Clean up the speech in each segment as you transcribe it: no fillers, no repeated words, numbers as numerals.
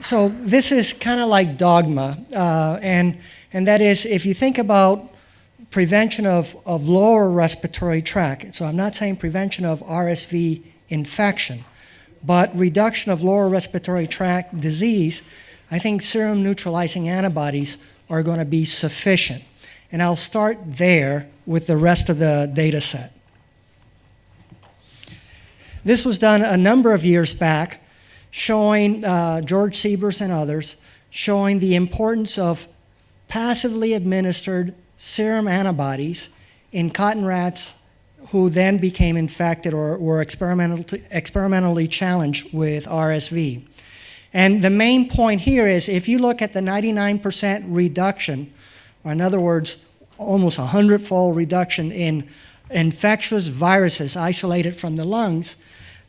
So this is kind of like dogma, and that is, if you think about prevention of lower respiratory tract, so I'm not saying prevention of RSV infection, but reduction of lower respiratory tract disease, I think serum neutralizing antibodies are going to be sufficient. And I'll start there with the rest of the data set. This was done a number of years back, showing George Siebers and others, showing the importance of passively administered serum antibodies in cotton rats who then became infected or were experimentally challenged with RSV. And the main point here is if you look at the 99% reduction, or in other words, almost 100-fold reduction in infectious viruses isolated from the lungs,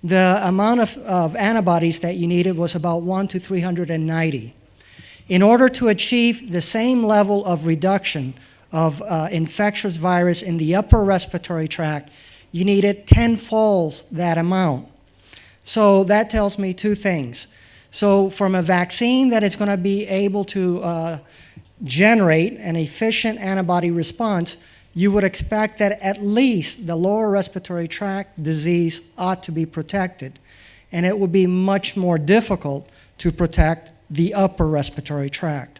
the amount of antibodies that you needed was about 1 to 390. In order to achieve the same level of reduction of infectious virus in the upper respiratory tract, you needed 10-folds that amount. So that tells me two things. So from a vaccine that is going to be able to generate an efficient antibody response, you would expect that at least the lower respiratory tract disease ought to be protected. And it would be much more difficult to protect the upper respiratory tract.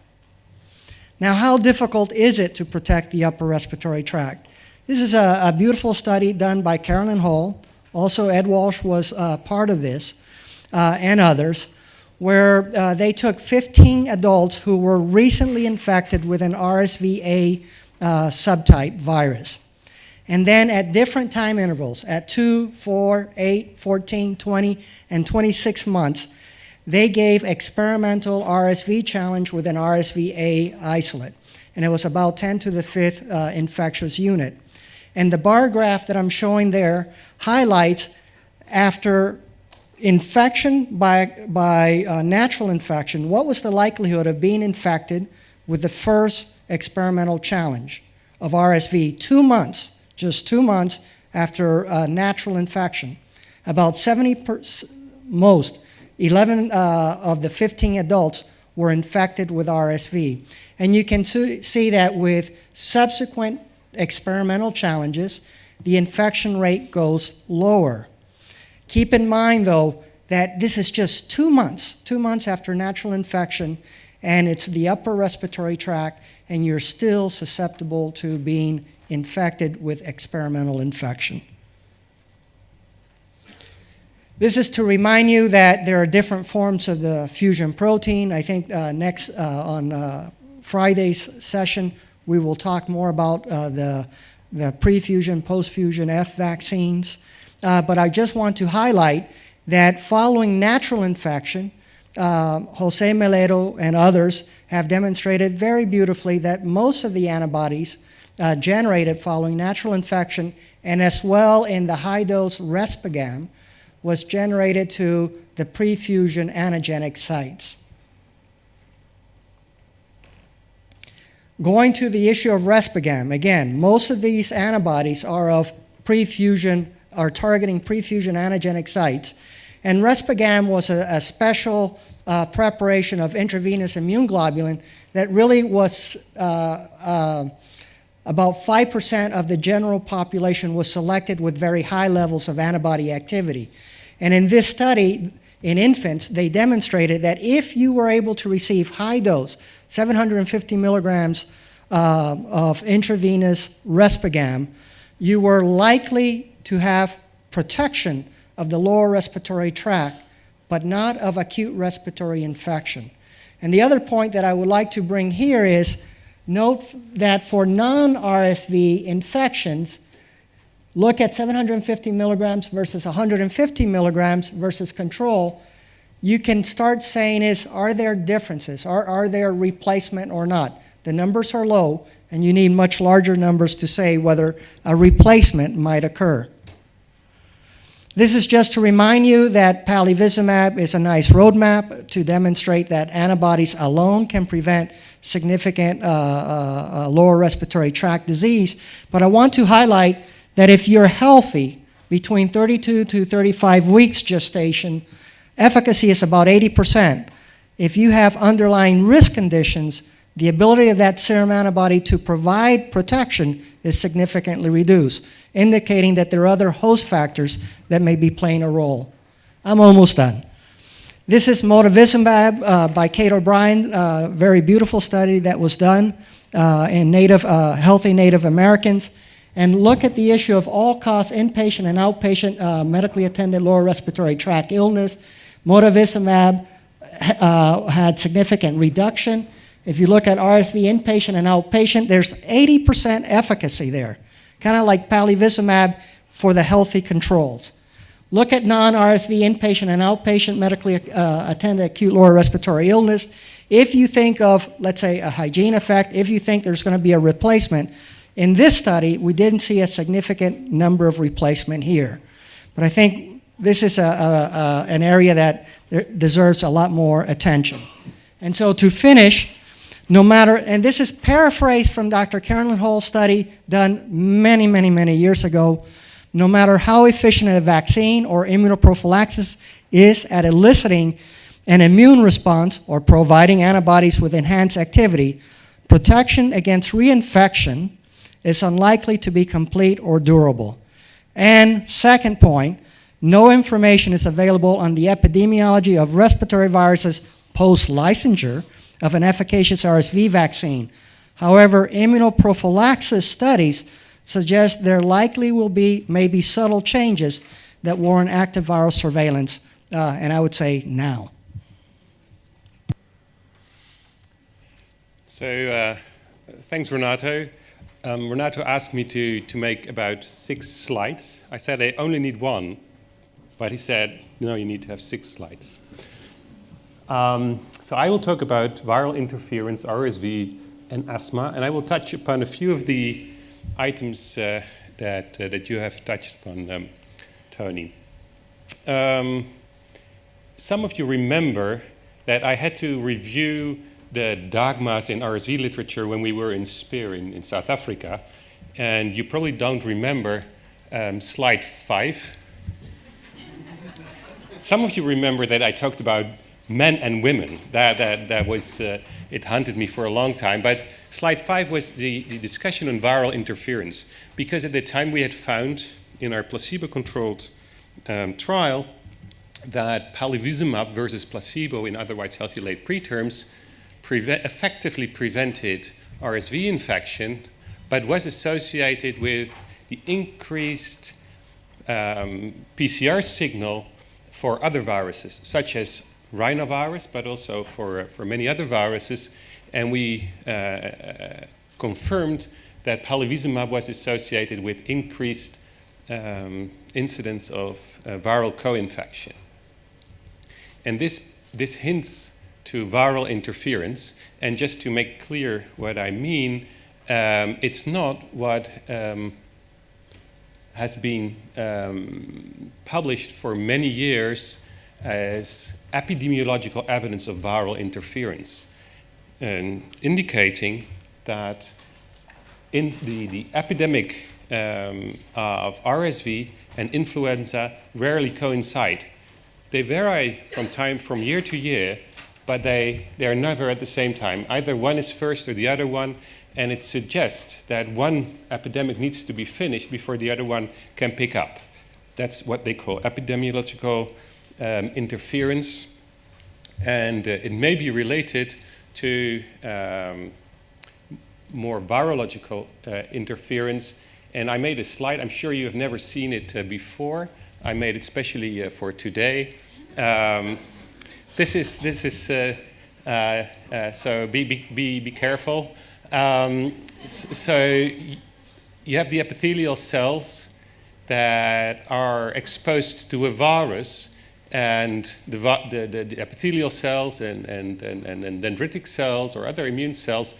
Now, how difficult is it to protect the upper respiratory tract? This is a beautiful study done by Carolyn Hall. Also, Ed Walsh was part of this, and others, where they took 15 adults who were recently infected with an RSV-A subtype virus. And then at different time intervals, at 2, 4, 8, 14, 20, and 26 months, they gave experimental RSV challenge with an RSV-A isolate. And it was about 10 to the 5th infectious unit. And the bar graph that I'm showing there highlights after infection by natural infection, what was the likelihood of being infected with the first experimental challenge of RSV 2 months, just 2 months after natural infection. About 11 of the 15 adults were infected with RSV. And you can see that with subsequent experimental challenges, the infection rate goes lower. Keep in mind, though, that this is just 2 months after natural infection, and it's the upper respiratory tract, and you're still susceptible to being infected with experimental infection. This is to remind you that there are different forms of the fusion protein. I think next on Friday's session, we will talk more about the pre-fusion, post-fusion F vaccines. But I just want to highlight that following natural infection, Jose Melero and others have demonstrated very beautifully that most of the antibodies generated following natural infection, and as well in the high-dose Respigam, was generated to the pre-fusion antigenic sites. Going to the issue of Respigam, again, most of these antibodies are of pre-fusion, are targeting pre-fusion antigenic sites. And Respigam was a special preparation of intravenous immune globulin that really was about 5% of the general population was selected with very high levels of antibody activity. And in this study, in infants, they demonstrated that if you were able to receive high dose, 750 milligrams of intravenous Respigam, you were likely to have protection of the lower respiratory tract, but not of acute respiratory infection. And the other point that I would like to bring here is, note that for non-RSV infections, look at 750 milligrams versus 150 milligrams versus control. You can start saying are there differences? Are there replacement or not? The numbers are low, and you need much larger numbers to say whether a replacement might occur. This is just to remind you that palivizumab is a nice roadmap to demonstrate that antibodies alone can prevent significant lower respiratory tract disease. But I want to highlight that if you're healthy, between 32 to 35 weeks gestation, efficacy is about 80%. if you have underlying risk conditions, the ability of that serum antibody to provide protection is significantly reduced, indicating that there are other host factors that may be playing a role. I'm almost done. This is motivizumab by Kate O'Brien, a very beautiful study that was done in healthy Native Americans. And look at the issue of all-cause inpatient and outpatient medically attended lower respiratory tract illness. Motivizumab had significant reduction. If you look at RSV inpatient and outpatient, there's 80% efficacy there, kind of like palivizumab for the healthy controls. Look at non-RSV inpatient and outpatient medically attended acute lower respiratory illness. If you think of, let's say, a hygiene effect, if you think there's going to be a replacement, in this study, we didn't see a significant number of replacement here. But I think this is an area that deserves a lot more attention. And so to finish, no matter, and this is paraphrased from Dr. Carolyn Hall's study done many, many, many years ago, no matter how efficient a vaccine or immunoprophylaxis is at eliciting an immune response or providing antibodies with enhanced activity, protection against reinfection is unlikely to be complete or durable. And second point, no information is available on the epidemiology of respiratory viruses post-licensure of an efficacious RSV vaccine. However, immunoprophylaxis studies suggest there likely will be maybe subtle changes that warrant active viral surveillance, and I would say now. So thanks, Renato. Renato asked me to make about 6 slides. I said I only need 1, but he said, no, you need to have 6 slides. So I will talk about viral interference, RSV, and asthma, and I will touch upon a few of the items that you have touched upon, Tony. Some of you remember that I had to review the dogmas in RSV literature when we were in SPEAR in South Africa, and you probably don't remember slide 5. Some of you remember that I talked about men and women. That was, it haunted me for a long time. But slide 5 was the discussion on viral interference, because at the time we had found in our placebo-controlled trial that palivizumab versus placebo in otherwise healthy late preterms effectively prevented RSV infection, but was associated with the increased PCR signal for other viruses, such as rhinovirus, but also for many other viruses. And we confirmed that palivizumab was associated with increased incidence of viral co-infection. And this hints to viral interference. And just to make clear what I mean, it's not what has been published for many years as epidemiological evidence of viral interference, and indicating that in the epidemic of RSV and influenza rarely coincide. They vary from year to year, but they are never at the same time. Either one is first or the other one, and it suggests that one epidemic needs to be finished before the other one can pick up. That's what they call epidemiological interference, and it may be related to more virological interference. And I made a slide. I'm sure you have never seen it before. I made it specially for today. This is so be careful. So you have the epithelial cells that are exposed to a virus, and the epithelial cells and dendritic cells or other immune cells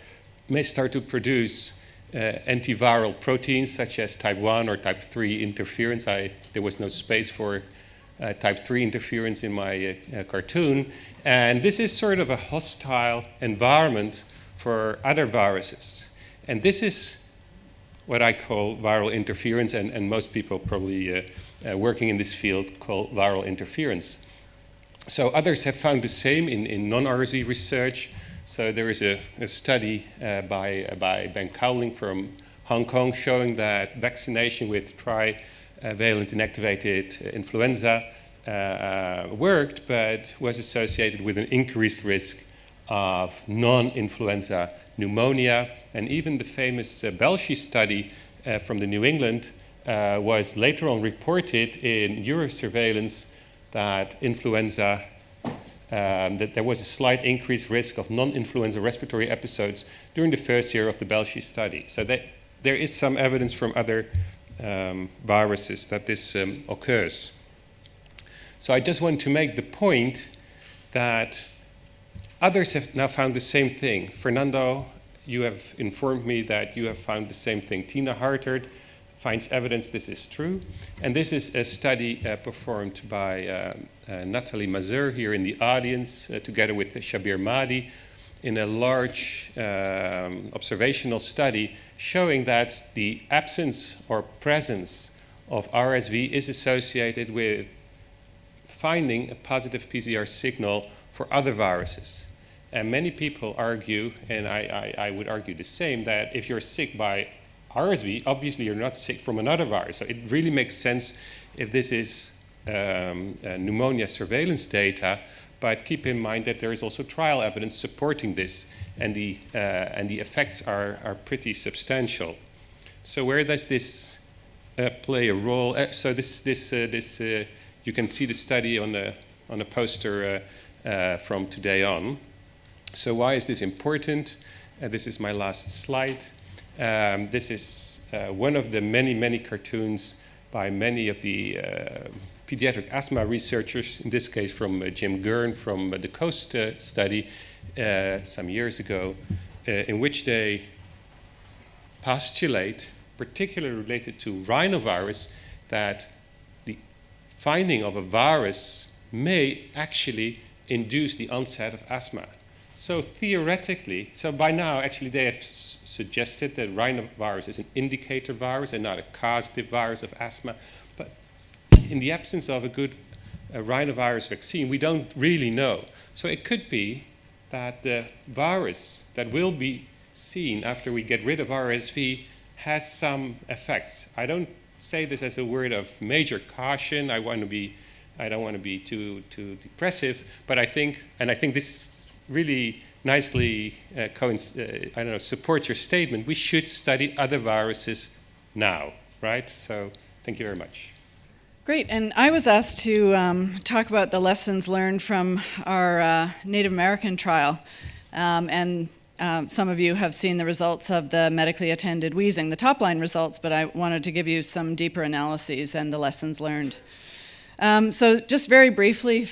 may start to produce antiviral proteins such as type 1 or type 3 interference. There was no space for type 3 interference in my cartoon. And this is sort of a hostile environment for other viruses. And this is what I call viral interference, and most people probably working in this field call viral interference. So others have found the same in non-RSV research. So there is a study by Ben Cowling from Hong Kong showing that vaccination with trivalent inactivated influenza worked, but was associated with an increased risk of non-influenza pneumonia. And even the famous Belshi study from the New England was later on reported in Eurosurveillance that influenza, that there was a slight increased risk of non-influenza respiratory episodes during the first year of the Belshi study. So that there is some evidence from other viruses that this occurs. So I just want to make the point that others have now found the same thing. Fernando, you have informed me that you have found the same thing. Tina Hartert finds evidence this is true. And this is a study performed by Nathalie Mazur here in the audience, together with Shabir Mahdi, in a large observational study showing that the absence or presence of RSV is associated with finding a positive PCR signal for other viruses. And many people argue, and I would argue the same, that if you're sick by RSV, obviously you're not sick from another virus. So it really makes sense if this is pneumonia surveillance data, but keep in mind that there is also trial evidence supporting this, and the effects are pretty substantial. So where does this play a role? So this you can see the study on a poster from today on. So why is this important? This is my last slide. This is one of the many cartoons by many of the pediatric asthma researchers, in this case from Jim Gurn from the COAST study some years ago, in which they postulate, particularly related to rhinovirus, that the finding of a virus may actually induce the onset of asthma. So theoretically, so by now actually they have suggested that rhinovirus is an indicator virus and not a causative virus of asthma. But in the absence of a good rhinovirus vaccine, we don't really know. So it could be that the virus that will be seen after we get rid of RSV has some effects. I don't say this as a word of major caution. I don't want to be too depressive, but I think this really nicely supports your statement. We should study other viruses now, right? So thank you very much. Great, and I was asked to talk about the lessons learned from our Native American trial. And some of you have seen the results of the medically attended wheezing, the top-line results, but I wanted to give you some deeper analyses and the lessons learned. So just very briefly,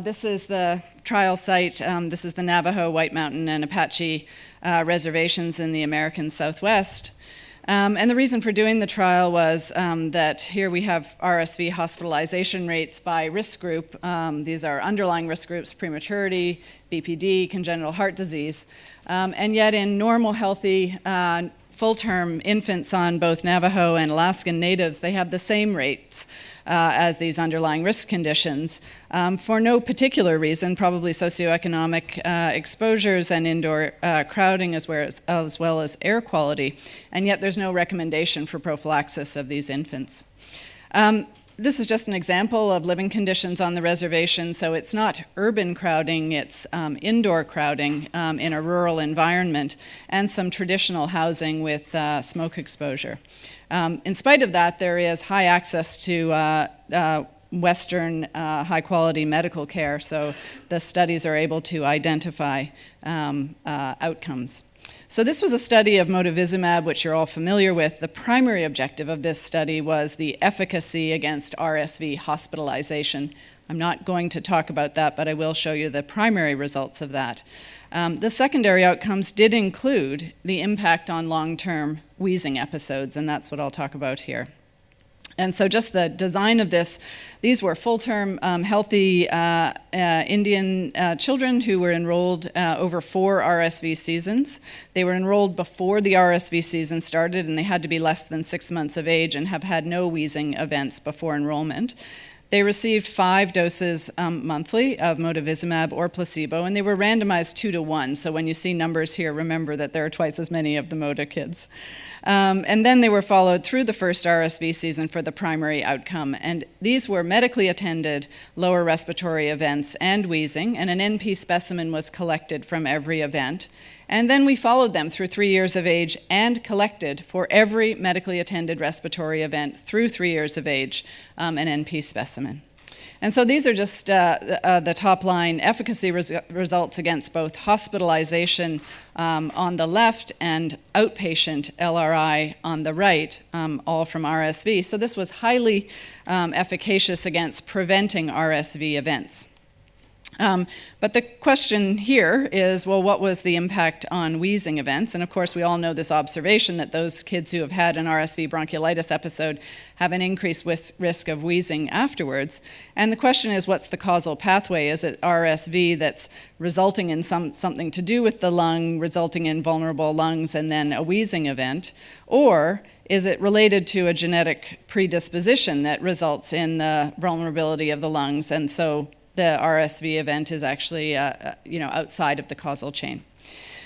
this is the trial site. This is the Navajo, White Mountain, and Apache reservations in the American Southwest. And the reason for doing the trial was that here we have RSV hospitalization rates by risk group. These are underlying risk groups: prematurity, BPD, congenital heart disease. And yet in normal, healthy, full-term infants on both Navajo and Alaskan natives, they have the same rates as these underlying risk conditions for no particular reason, probably socioeconomic exposures and indoor crowding as well as air quality, and yet there's no recommendation for prophylaxis of these infants. This is just an example of living conditions on the reservation, so it's not urban crowding, it's indoor crowding in a rural environment, and some traditional housing with smoke exposure. In spite of that, there is high access to Western high-quality medical care, so the studies are able to identify outcomes. So this was a study of motivizumab, which you're all familiar with. The primary objective of this study was the efficacy against RSV hospitalization. I'm not going to talk about that, but I will show you the primary results of that. The secondary outcomes did include the impact on long-term wheezing episodes, and that's what I'll talk about here. And so just the design of this, these were full-term healthy Indian children who were enrolled over 4 RSV seasons. They were enrolled before the RSV season started, and they had to be less than 6 months of age and have had no wheezing events before enrollment. They received 5 doses monthly of modivizumab or placebo, and they were randomized 2-to-1. So when you see numbers here, remember that there are twice as many of the MODA kids. And then they were followed through the first RSV season for the primary outcome. And these were medically attended lower respiratory events and wheezing, and an NP specimen was collected from every event. And then we followed them through 3 years of age and collected for every medically attended respiratory event through 3 years of age an NP specimen. And so these are just the top-line efficacy results against both hospitalization on the left and outpatient LRI on the right, all from RSV. So this was highly efficacious against preventing RSV events. But the question here is, well, what was the impact on wheezing events? And of course, we all know this observation that those kids who have had an RSV bronchiolitis episode have an increased risk of wheezing afterwards. And the question is, what's the causal pathway? Is it RSV that's resulting in something to do with the lung, resulting in vulnerable lungs, and then a wheezing event? Or is it related to a genetic predisposition that results in the vulnerability of the lungs, and so the RSV event is actually outside of the causal chain?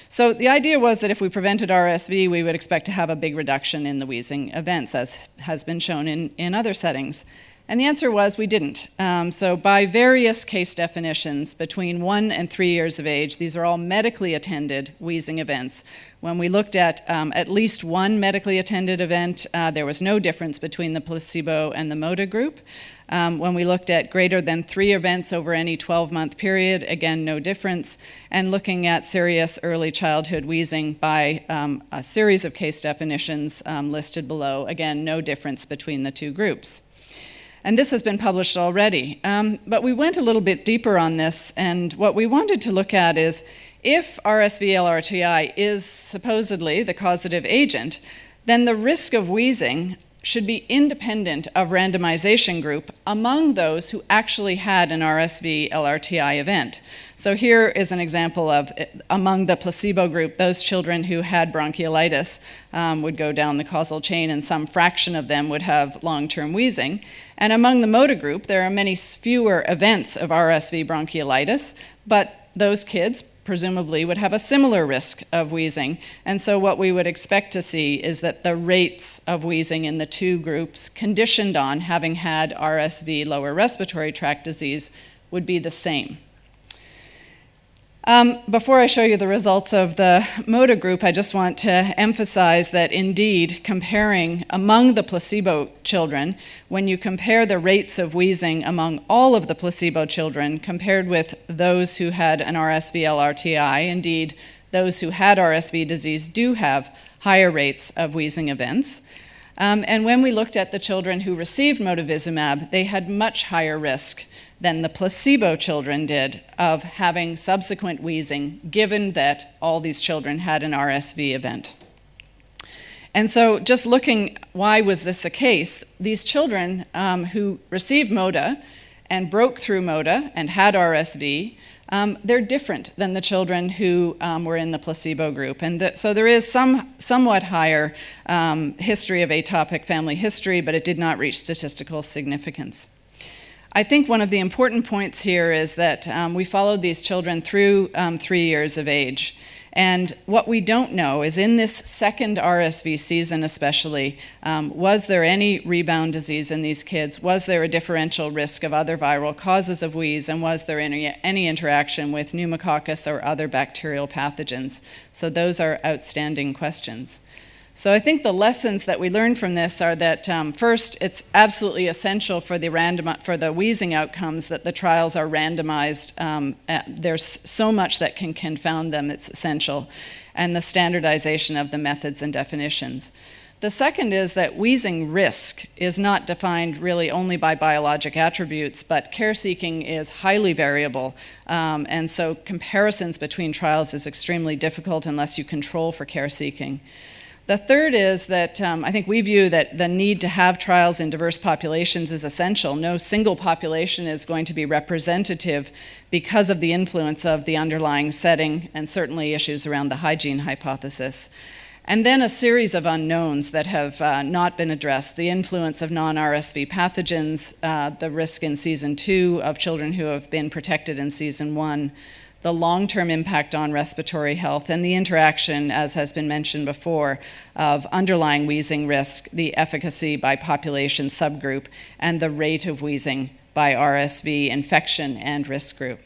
So the idea was that if we prevented RSV, we would expect to have a big reduction in the wheezing events, as has been shown in other settings. And the answer was we didn't. So by various case definitions, between 1 and 3 years of age, these are all medically attended wheezing events. When we looked at least one medically attended event, there was no difference between the placebo and the MODA group. When we looked at greater than 3 events over any 12-month period, again, no difference. And looking at serious early childhood wheezing by a series of case definitions listed below, again, no difference between the 2 groups. And this has been published already. But we went a little bit deeper on this, and what we wanted to look at is, if RSV-Lrti is supposedly the causative agent, then the risk of wheezing should be independent of randomization group among those who actually had an RSV-Lrti event. So here is an example of, among the placebo group, those children who had bronchiolitis would go down the causal chain, and some fraction of them would have long-term wheezing. And among the MODA group, there are many fewer events of RSV bronchiolitis, but those kids presumably would have a similar risk of wheezing. And so what we would expect to see is that the rates of wheezing in the 2 groups, conditioned on having had RSV lower respiratory tract disease, would be the same. Before I show you the results of the MODA group, I just want to emphasize that indeed, comparing among the placebo children, when you compare the rates of wheezing among all of the placebo children compared with those who had an RSV-Lrti, indeed, those who had RSV disease do have higher rates of wheezing events. And when we looked at the children who received modivizumab, they had much higher risk than the placebo children did of having subsequent wheezing, given that all these children had an RSV event. And so just looking, why was this the case? These children who received MODA and broke through MODA and had RSV, they're different than the children who were in the placebo group. And so there is somewhat higher history of atopic family history, but it did not reach statistical significance. I think one of the important points here is that we followed these children through 3 years of age. And what we don't know is, in this second RSV season especially, was there any rebound disease in these kids? Was there a differential risk of other viral causes of wheeze? And was there any interaction with pneumococcus or other bacterial pathogens? So those are outstanding questions. So I think the lessons that we learned from this are that first, it's absolutely essential for the wheezing outcomes that the trials are randomized. There's so much that can confound them, it's essential, and the standardization of the methods and definitions. The second is that wheezing risk is not defined really only by biologic attributes, but care seeking is highly variable, and so comparisons between trials is extremely difficult unless you control for care seeking. The third is that I think we view that the need to have trials in diverse populations is essential. No single population is going to be representative because of the influence of the underlying setting and certainly issues around the hygiene hypothesis. And then a series of unknowns that have not been addressed. The influence of non-RSV pathogens, the risk in season 2 of children who have been protected in season 1, the long-term impact on respiratory health, and the interaction, as has been mentioned before, of underlying wheezing risk, the efficacy by population subgroup, and the rate of wheezing by RSV infection and risk group.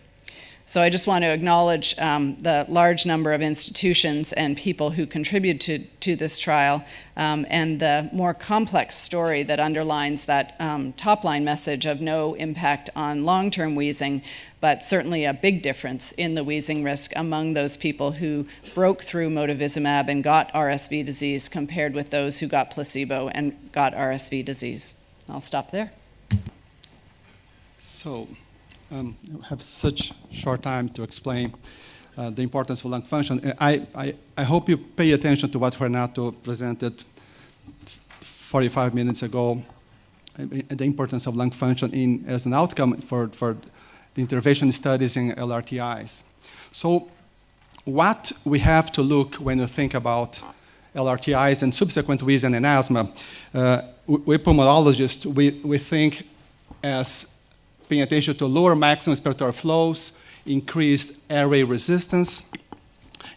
So I just want to acknowledge the large number of institutions and people who contribute to this trial, and the more complex story that underlines that top-line message of no impact on long-term wheezing, but certainly a big difference in the wheezing risk among those people who broke through modivizumab and got RSV disease compared with those who got placebo and got RSV disease. I'll stop there. So, I have such short time to explain the importance of lung function. I hope you pay attention to what Renato presented 45 minutes ago, the importance of lung function as an outcome for the intervention studies in LRTIs. So what we have to look when you think about LRTIs and subsequent wheezing and asthma, we pulmonologists, we think as paying attention to lower maximum respiratory flows, increased airway resistance,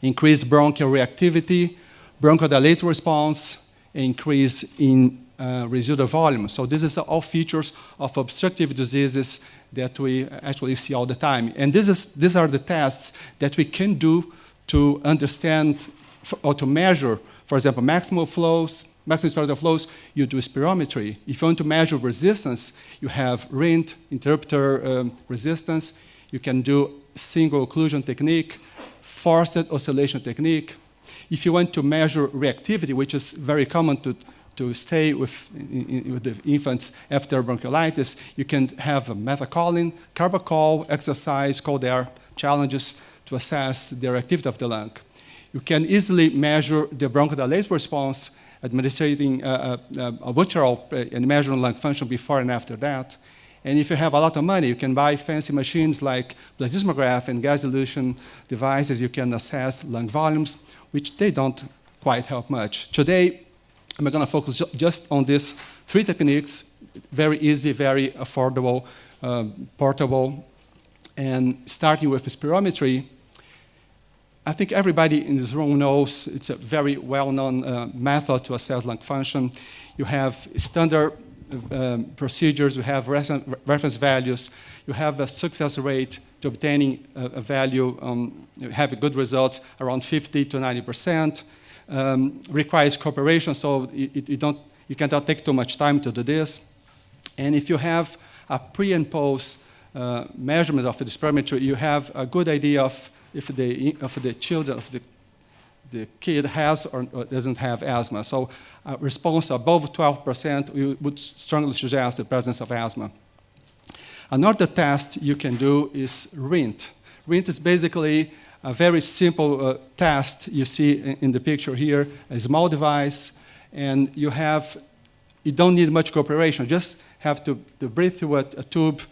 increased bronchial reactivity, bronchodilator response, increase in residual volume. So this is all features of obstructive diseases that we actually see all the time. And these are the tests that we can do to understand or to measure, for example, maximal respiratory flows, you do spirometry. If you want to measure resistance, you have RINT, interrupter resistance. You can do single occlusion technique, forced oscillation technique. If you want to measure reactivity, which is very common to stay with the infants after bronchiolitis, you can have a methacholine, carbachol, exercise, cold air challenges to assess the reactivity of the lung. You can easily measure the bronchodilator response, administering albuterol and measuring lung function before and after that. And if you have a lot of money, you can buy fancy machines like plethysmograph and gas dilution devices. You can assess lung volumes, which they don't quite help much. Today, I'm going to focus just on these 3 techniques, very easy, very affordable, portable. And starting with spirometry, I think everybody in this room knows it's a very well-known method to assess lung function. You have standard procedures, you have reference values, you have a success rate to obtaining a value, you have good results around 50 to 90%. Requires cooperation, so you cannot take too much time to do this. And if you have a pre and post measurement of the spirometry, you have a good idea of if the kid has or doesn't have asthma. So a response above 12%, we would strongly suggest the presence of asthma. Another test you can do is RINT. RINT is basically a very simple test you see in the picture here, a small device, and you don't need much cooperation, just have to breathe through a tube,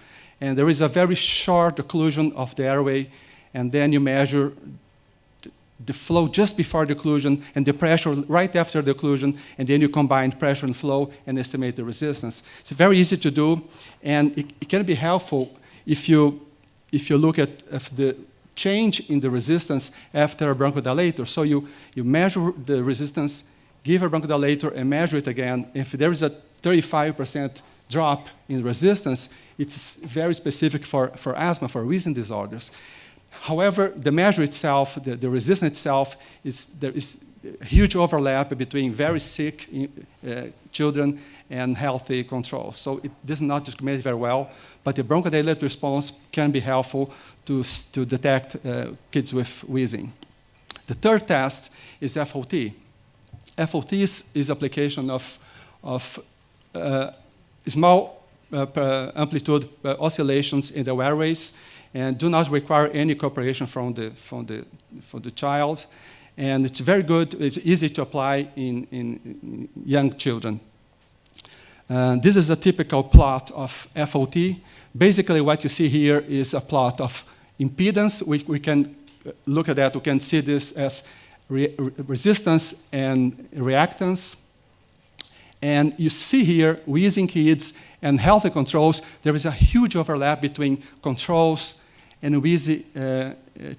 and there is a very short occlusion of the airway, and then you measure the flow just before the occlusion and the pressure right after the occlusion, and then you combine pressure and flow and estimate the resistance. It's very easy to do, and it can be helpful if you look at the change in the resistance after a bronchodilator. So you measure the resistance, give a bronchodilator, and measure it again. If there is a 35% drop in resistance, it's very specific for asthma, for wheezing disorders. However, the measure itself, the resistance itself, there is a huge overlap between very sick children and healthy control. So it does not discriminate very well, but the bronchodilator response can be helpful to detect kids with wheezing. The third test is FOT. FOT is application of small amplitude oscillations in the airways, and do not require any cooperation from the child. And it's very good, it's easy to apply in young children. This is a typical plot of FOT. Basically what you see here is a plot of impedance. We can look at that, we can see this as resistance and reactance. And you see here, wheezing kids and healthy controls, there is a huge overlap between controls and wheezy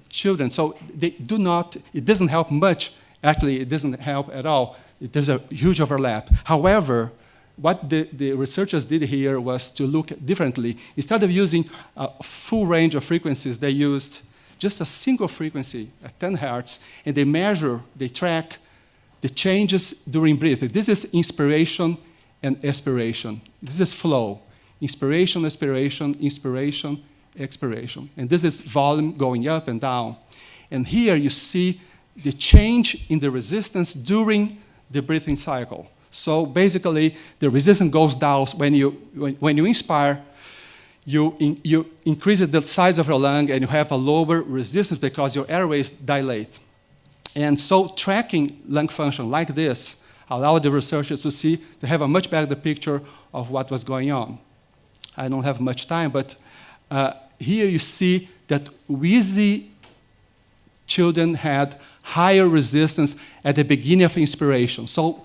children. So they do not, it doesn't help much. Actually, it doesn't help at all. There's a huge overlap. However, what the researchers did here was to look differently. Instead of using a full range of frequencies, they used just a single frequency at 10 hertz, and they track the changes during breathing. This is inspiration and expiration. This is flow. Inspiration, expiration, inspiration, expiration. And this is volume going up and down. And here you see the change in the resistance during the breathing cycle. So basically, the resistance goes down when you inspire. You increase the size of your lung, and you have a lower resistance because your airways dilate. And so tracking lung function like this allowed the researchers to have a much better picture of what was going on. I don't have much time, but here you see that wheezy children had higher resistance at the beginning of inspiration. So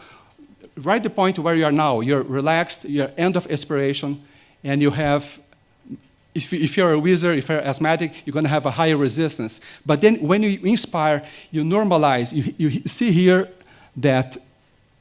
right at the point where you are now, you're relaxed, you're end of expiration, and you have, if you're a wheezer, if you're asthmatic, you're going to have a higher resistance. But then when you inspire, you normalize. You see here that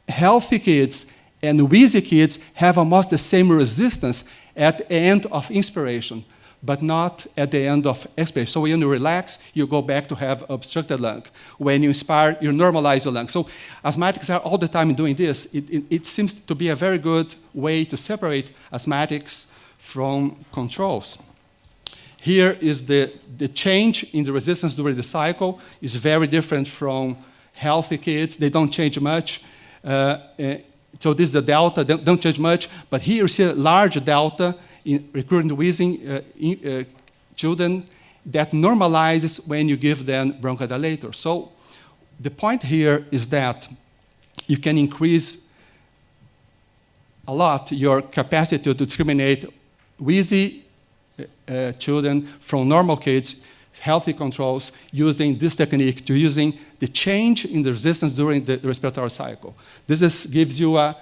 healthy kids and wheezy kids have almost the same resistance at the end of inspiration, but not at the end of expiration. So when you relax, you go back to have obstructed lung. When you inspire, you normalize your lung. So asthmatics are all the time doing this. It seems to be a very good way to separate asthmatics from controls. Here is the change in the resistance during the cycle is very different from healthy kids. They don't change much. So this is the delta, don't change much. But here you see a large delta in recurrent wheezing children that normalizes when you give them bronchodilator. So the point here is that you can increase a lot your capacity to discriminate wheezy children from normal kids, healthy controls, using this technique to using the change in the resistance during the respiratory cycle. This gives you a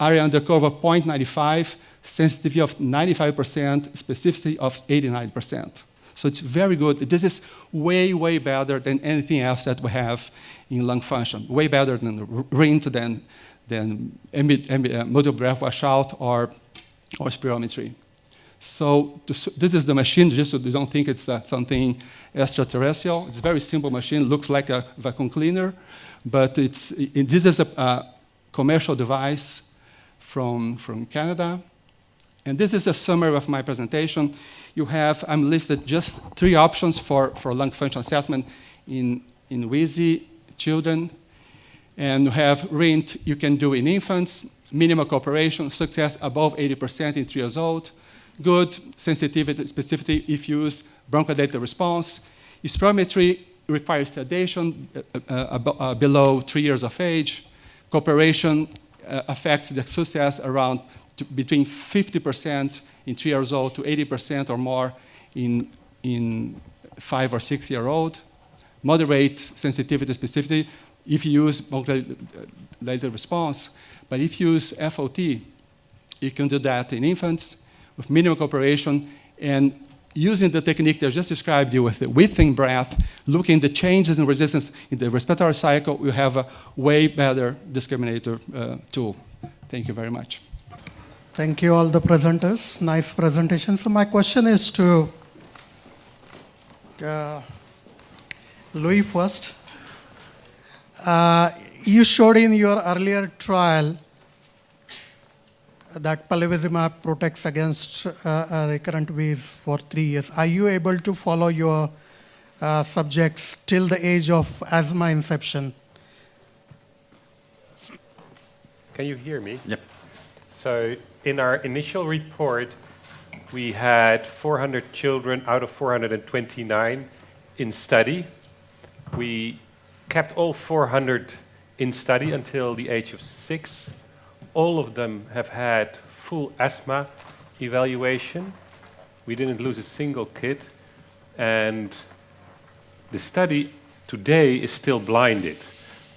area under curve of 0.95, sensitivity of 95%, specificity of 89%. So it's very good. This is way, way better than anything else that we have in lung function. Way better than RINT, than multiple breath washout or spirometry. So this is the machine, just so you don't think it's something extraterrestrial. It's a very simple machine, looks like a vacuum cleaner, but this is a commercial device from Canada. And this is a summary of my presentation. I'm listed just 3 options for lung function assessment in wheezy children. And you have RINT, you can do in infants, minimal cooperation, success above 80% in 3 years old, good sensitivity, specificity if used, bronchodilator response. Spirometry requires sedation below 3 years of age. Cooperation affects the success around between 50% in 3 years old to 80% or more in 5 or 6 year old. Moderate sensitivity specificity if you use bronchodilator response. But if you use FOT, you can do that in infants with minimal cooperation and using the technique that I just described you with the within breath, looking at the changes in resistance in the respiratory cycle, you have a way better discriminator tool. Thank you very much. Thank you all the presenters. Nice presentation. So my question is to Louis first. You showed in your earlier trial that palivizumab protects against recurrent wheeze for 3 years. Are you able to follow your subjects till the age of asthma inception? Can you hear me? Yep. So in our initial report, we had 400 children out of 429 in study. We kept all 400 in study until the age of 6. All of them have had full asthma evaluation. We didn't lose a single kid. And the study today is still blinded.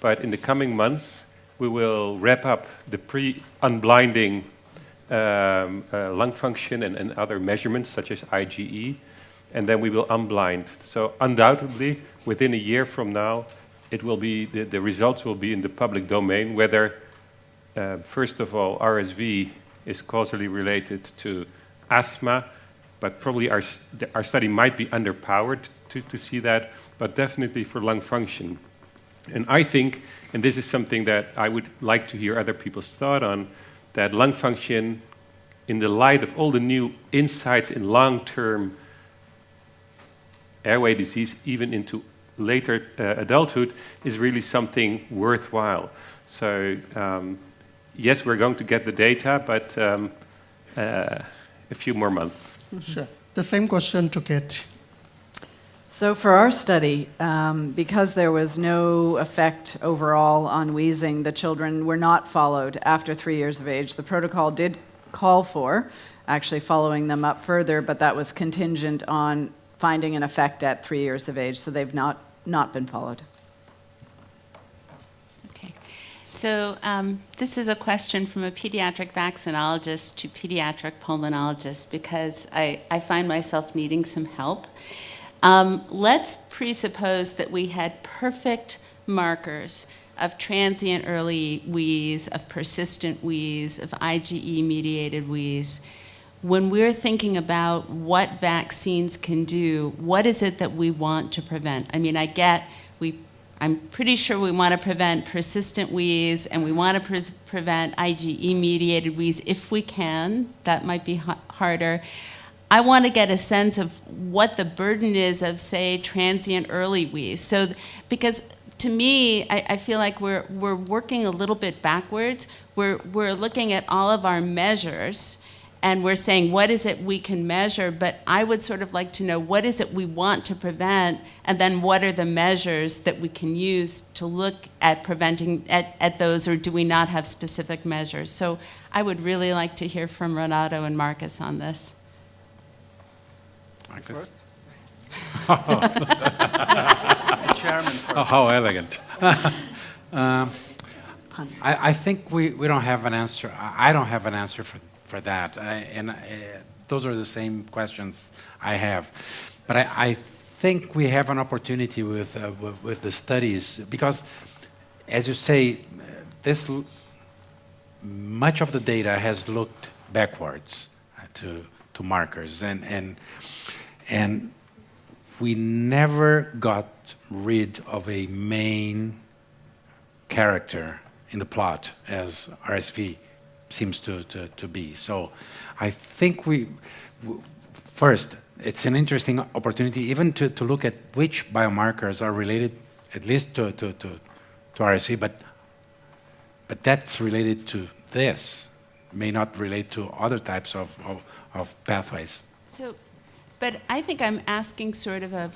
But in the coming months, we will wrap up the pre-unblinding lung function and other measurements such as IgE, and then we will unblind. So undoubtedly, within a year from now, it will be the results will be in the public domain, whether, first of all, RSV is causally related to asthma, but probably our study might be underpowered to see that, but definitely for lung function. And I think, and this is something that I would like to hear other people's thought on, that lung function, in the light of all the new insights in long-term airway disease, even into later adulthood, is really something worthwhile. So yes, we're going to get the data, but a few more months. Sure. The same question to Kate. So for our study, because there was no effect overall on wheezing, the children were not followed after 3 years of age. The protocol did call for actually following them up further, but that was contingent on finding an effect at 3 years of age, so they've not been followed. Okay. So this is a question from a pediatric vaccinologist to pediatric pulmonologist, because I find myself needing some help. Let's presuppose that we had perfect markers of transient early wheeze, of persistent wheeze, of IgE-mediated wheeze. When we're thinking about what vaccines can do, what is it that we want to prevent? I mean, I'm pretty sure we want to prevent persistent wheeze, and we want to prevent IgE-mediated wheeze if we can. That might be harder. I want to get a sense of what the burden is of, say, transient early wheeze. So, because to me, I feel like we're working a little bit backwards. We're looking at all of our measures, and we're saying, what is it we can measure? But I would sort of like to know, what is it we want to prevent, and then what are the measures that we can use to look at preventing at those, or do we not have specific measures? So I would really like to hear from Renato and Marcus on this. Marcus? Chairman first. Oh, how elegant. I think we don't have an answer. I don't have an answer for that. Those are the same questions I have. But I think we have an opportunity with the studies, because, as you say, much of the data has looked backwards to markers, and we never got rid of a main character in the plot, as RSV seems to be. So I think first, it's an interesting opportunity even to look at which biomarkers are related, at least to RSV, but that's related to this, may not relate to other types of pathways. So, but I think I'm asking sort of a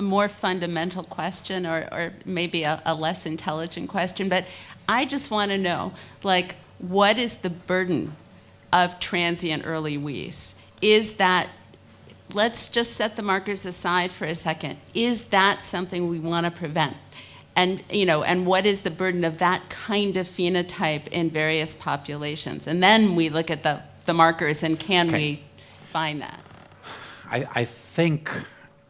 more fundamental question, or maybe a less intelligent question, but I just want to know, like, what is the burden of transient early wheeze? Is that, let's just set the markers aside for a second, is that something we want to prevent? And, and what is the burden of that kind of phenotype in various populations? And then we look at the markers, and can we find that? I think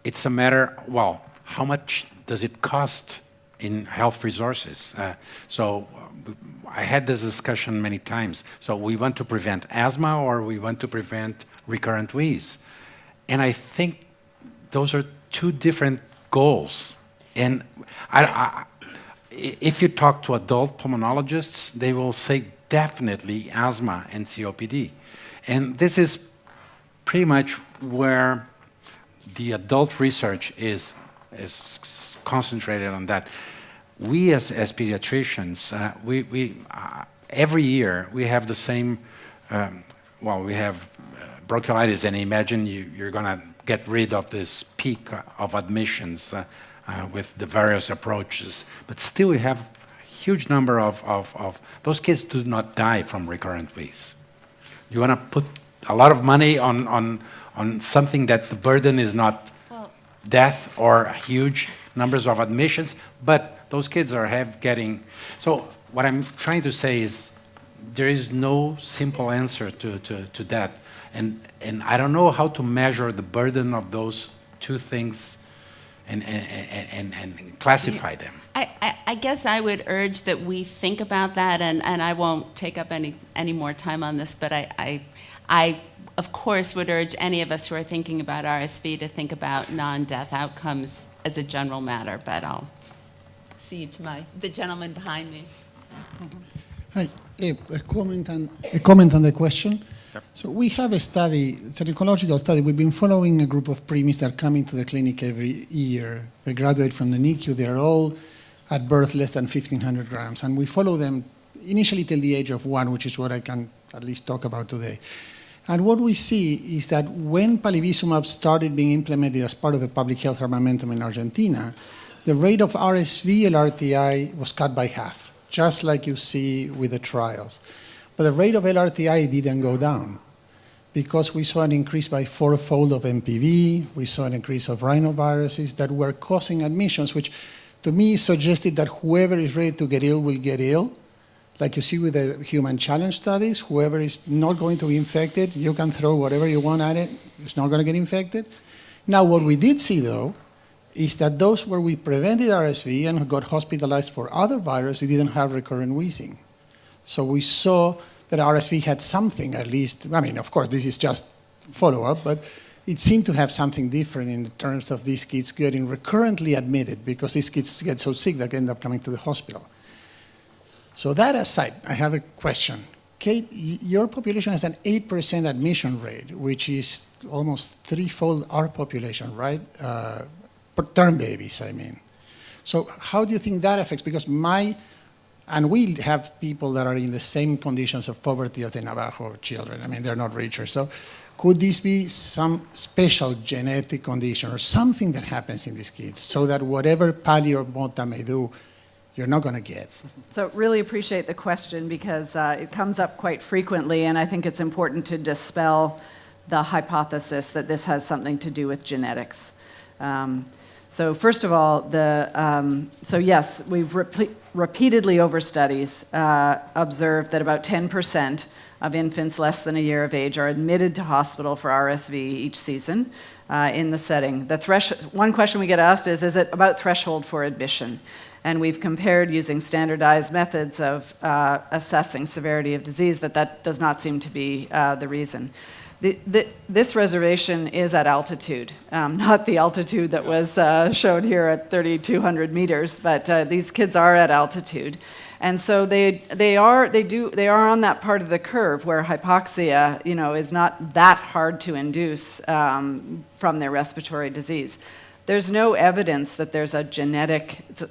it's a matter, well, how much does it cost in health resources? So I had this discussion many times. So we want to prevent asthma, or we want to prevent recurrent wheeze. And I think those are two different goals. And if you talk to adult pulmonologists, they will say definitely asthma and COPD. And this is pretty much where the adult research is concentrated on that. We as pediatricians, every year we have the same, we have bronchiolitis, and imagine you're going to get rid of this peak of admissions with the various approaches. But still we have a huge number of those kids do not die from recurrent wheeze. You want to put a lot of money on something that the burden is not death or huge numbers of admissions, but those kids are getting. So what I'm trying to say is there is no simple answer to that. And I don't know how to measure the burden of those two things and classify them. I guess I would urge that we think about that, and I won't take up any more time on this, but I of course would urge any of us who are thinking about RSV to think about non-death outcomes as a general matter, but I'll see you to the gentleman behind me. Hi, a comment on the question. Sure. So we have a study, it's an ecological study. We've been following a group of preemies that come into the clinic every year. They graduate from the NICU. They're all at birth less than 1,500 grams. And we follow them initially till the age of 1, which is what I can at least talk about today. And what we see is that when palivizumab started being implemented as part of the public health armamentum in Argentina, the rate of RSV LRTI was cut by half, just like you see with the trials. But the rate of LRTI didn't go down because we saw an increase by 4-fold of MPV, we saw an increase of rhinoviruses that were causing admissions, which to me suggested that whoever is ready to get ill will get ill. Like you see with the human challenge studies, whoever is not going to be infected, you can throw whatever you want at it, it's not going to get infected. Now, what we did see, though, is that those where we prevented RSV and got hospitalized for other viruses didn't have recurrent wheezing. So we saw that RSV had something, at least, I mean, of course, this is just follow-up, but it seemed to have something different in terms of these kids getting recurrently admitted because these kids get so sick that they end up coming to the hospital. So that aside, I have a question. Kate, your population has an 8% admission rate, which is almost 3-fold our population, right? Term babies, I mean. So how do you think that affects? Because and we have people that are in the same conditions of poverty as the Navajo children. I mean, they're not richer. So could this be some special genetic condition or something that happens in these kids so that whatever Pali or Mota may do, you're not going to get? So really appreciate the question because it comes up quite frequently, and I think it's important to dispel the hypothesis that this has something to do with genetics. So first of all, so yes, we've repeatedly over studies observed that about 10% of infants less than a year of age are admitted to hospital for RSV each season in the setting. One question we get asked is it about threshold for admission? And we've compared using standardized methods of assessing severity of disease that does not seem to be the reason. This reservation is at altitude, not the altitude that was showed here at 3,200 meters, but these kids are at altitude. And so they are on that part of the curve where hypoxia, is not that hard to induce from their respiratory disease. There's no evidence that there's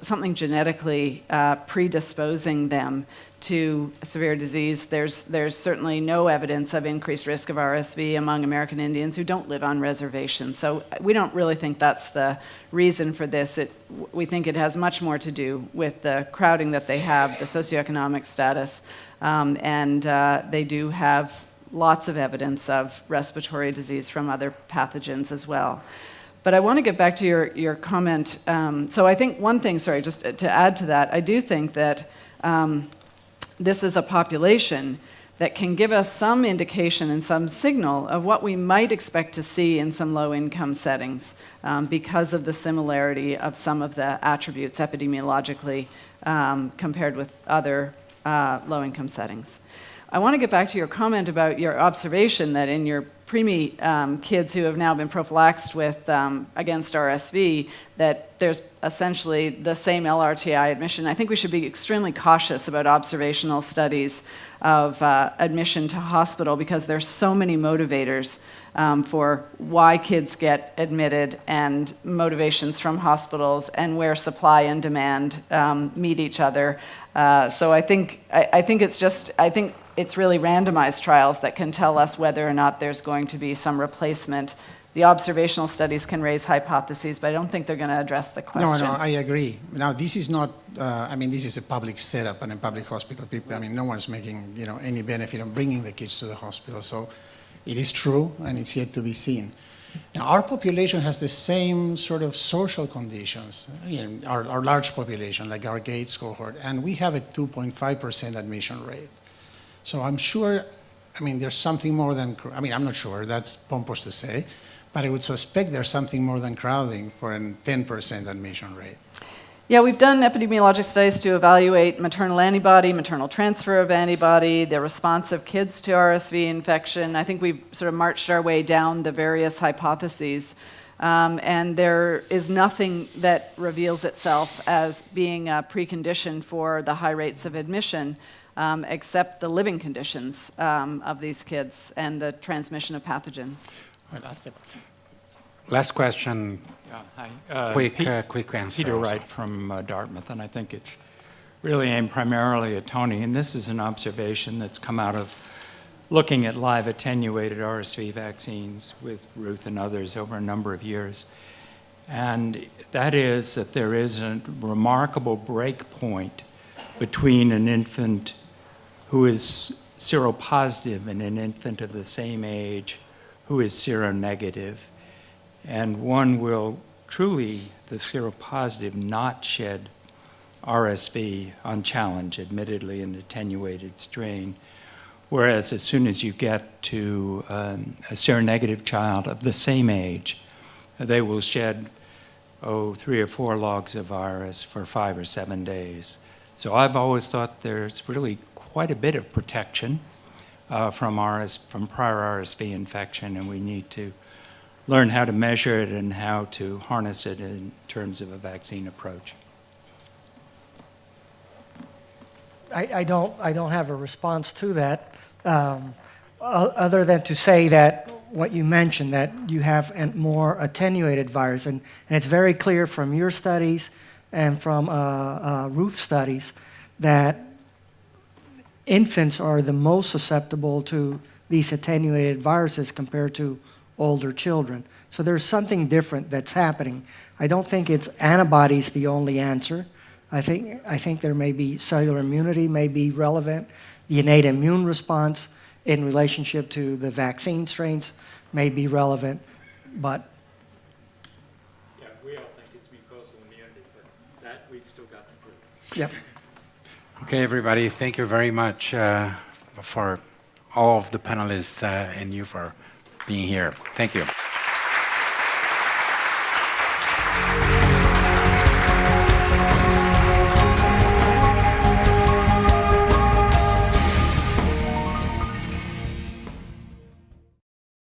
something genetically predisposing them to severe disease. There's certainly no evidence of increased risk of RSV among American Indians who don't live on reservations. So we don't really think that's the reason for this. We think it has much more to do with the crowding that they have, the socioeconomic status, and they do have lots of evidence of respiratory disease from other pathogens as well. But I want to get back to your comment. So I think one thing, just to add to that, I do think that this is a population that can give us some indication and some signal of what we might expect to see in some low-income settings because of the similarity of some of the attributes epidemiologically compared with other low-income settings. I want to get back to your comment about your observation that in your preemie kids who have now been prophylaxed with against RSV, that there's essentially the same LRTI admission. I think we should be extremely cautious about observational studies of admission to hospital because there's so many motivators for why kids get admitted and motivations from hospitals and where supply and demand meet each other. So I think it's really randomized trials that can tell us whether or not there's going to be some replacement. The observational studies can raise hypotheses, but I don't think they're going to address the question. No, I agree. Now, this is not, this is a public setup and a public hospital. No one's making, any benefit of bringing the kids to the hospital. So it is true, and it's yet to be seen. Now, our population has the same sort of social conditions, our large population, like our Gates cohort, and we have a 2.5% admission rate. So I'm sure, there's something more than, I'm not sure, that's pompous to say, but I would suspect there's something more than crowding for a 10% admission rate. Yeah, we've done epidemiologic studies to evaluate maternal antibody, maternal transfer of antibody, the response of kids to RSV infection. I think we've sort of marched our way down the various hypotheses. And there is nothing that reveals itself as being a precondition for the high rates of admission, except the living conditions of these kids and the transmission of pathogens. Well, that's it. Last question. Hi. Quick answer. Peter also. Wright from Dartmouth, and I think it's really aimed primarily at Tony. And this is an observation that's come out of looking at live attenuated RSV vaccines with Ruth and others over a number of years. And that is that there is a remarkable break point between an infant who is seropositive and an infant of the same age who is seronegative. And one will truly, the seropositive, not shed RSV unchallenged, admittedly an attenuated strain. Whereas as soon as you get to a seronegative child of the same age, they will shed, 3 or 4 logs of virus for 5 or 7 days. So I've always thought there's really quite a bit of protection from prior RSV infection, and we need to learn how to measure it and how to harness it in terms of a vaccine approach. I don't have a response to that, other than to say that what you mentioned, that you have a more attenuated virus, and it's very clear from your studies and from Ruth's studies that infants are the most susceptible to these attenuated viruses compared to older children. So there's something different that's happening. I don't think it's antibodies the only answer. I think there may be cellular immunity may be relevant. The innate immune response in relationship to the vaccine strains may be relevant, but Yeah, we all think it's mucosal immunity, but that we've still got to prove. yep. Okay, everybody, thank you very much for all of the panelists and you for being here. Thank you.